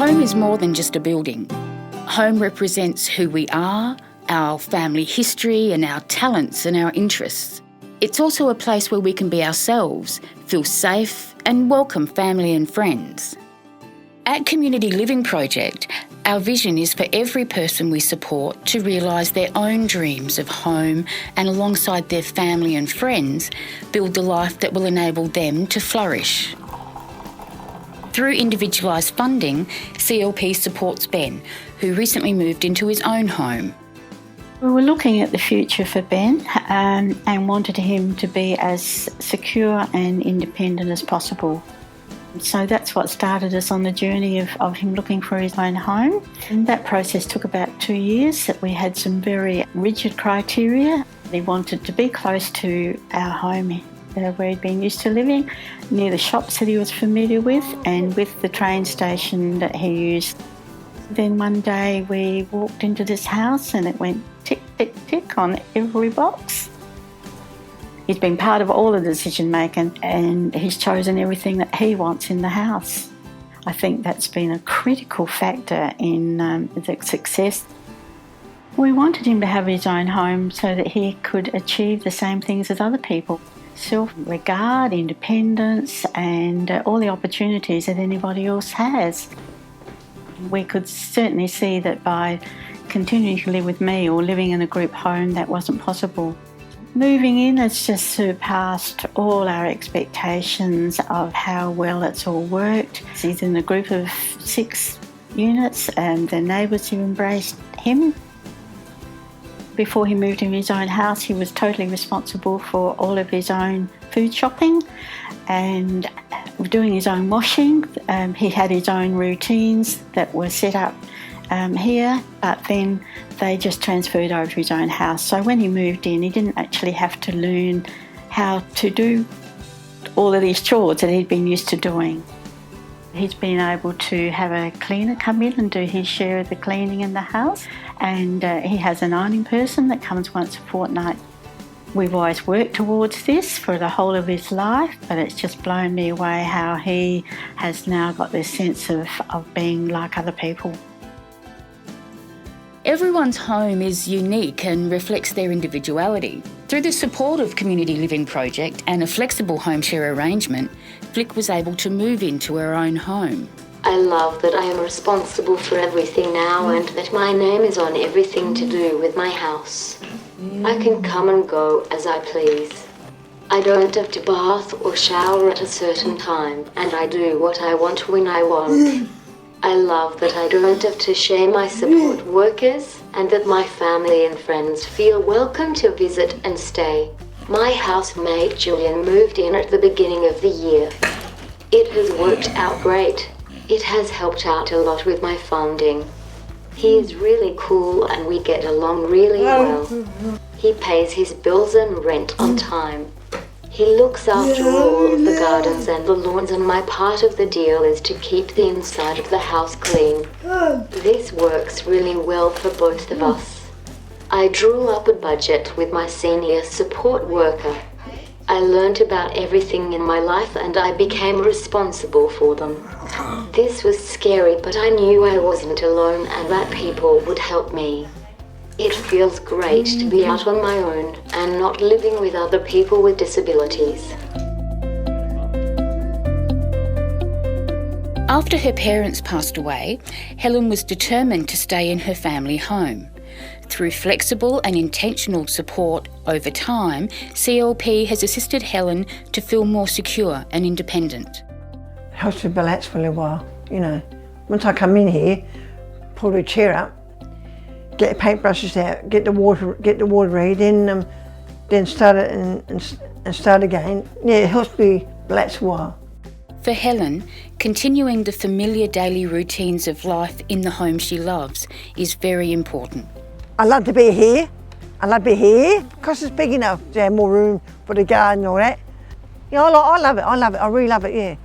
Home is more than just a building. Home represents who we are, our family history and our talents and our interests. It's also a place where we can be ourselves, feel safe and welcome family and friends. At Community Living Project, our vision is for every person we support to realise their own dreams of home and, alongside their family and friends, build the life that will enable them to flourish. Through individualised funding, CLP supports Ben, who recently moved into his own home. We were looking at the future for Ben and wanted him to be as secure and independent as possible. So that's what started us on the journey of him looking for his own home. And that process took about 2 years. We had some very rigid criteria. He wanted to be close to our home where he'd been used to living, near the shops that he was familiar with and with the train station that he used. Then one day we walked into this house and it went tick, tick, tick on every box. He's been part of all the decision making and he's chosen everything that he wants in the house. I think that's been a critical factor in the success. We wanted him to have his own home so that he could achieve the same things as other people. Self-regard, independence and all the opportunities that anybody else has. We could certainly see that by continuing to live with me or living in a group home that wasn't possible. Moving in has just surpassed all our expectations of how well it's all worked. He's in a group of 6 units and the neighbours have embraced him. Before he moved into his own house, he was totally responsible for all of his own food shopping and doing his own washing. He had his own routines that were set up here, but then they just transferred over to his own house. So when he moved in, he didn't actually have to learn how to do all of these chores that he'd been used to doing. He's been able to have a cleaner come in and do his share of the cleaning in the house, and he has an ironing person that comes once a fortnight. We've always worked towards this for the whole of his life, but it's just blown me away how he has now got this sense of being like other people. Everyone's home is unique and reflects their individuality. Through the support of Community Living Project and a flexible home share arrangement, Flick was able to move into her own home. I love that I am responsible for everything now and that my name is on everything to do with my house. I can come and go as I please. I don't have to bath or shower at a certain time, and I do what I want when I want. I love that I don't have to share my support workers and that my family and friends feel welcome to visit and stay. My housemate Julian moved in at the beginning of the year. It has worked out great. It has helped out a lot with my funding. He is really cool and we get along really well. He pays his bills and rent on time. He looks after all of the gardens and the lawns, and my part of the deal is to keep the inside of the house clean. This works really well for both of us. I drew up a budget with my senior support worker. I learned about everything in my life and I became responsible for them. This was scary, but I knew I wasn't alone and that people would help me. It feels great to be out on my own and not living with other people with disabilities. After her parents passed away, Helen was determined to stay in her family home. Through flexible and intentional support over time, CLP has assisted Helen to feel more secure and independent. It helps to relax for a little while, you know. Once I come in here, pull the chair up, get the paintbrushes out, get the water ready, then start it and start again. Yeah, it helps me relax a while. For Helen, continuing the familiar daily routines of life in the home she loves is very important. I love to be here. I love to be here because it's big enough to have more room for the garden and all that. You know, I love it. I really love it, yeah.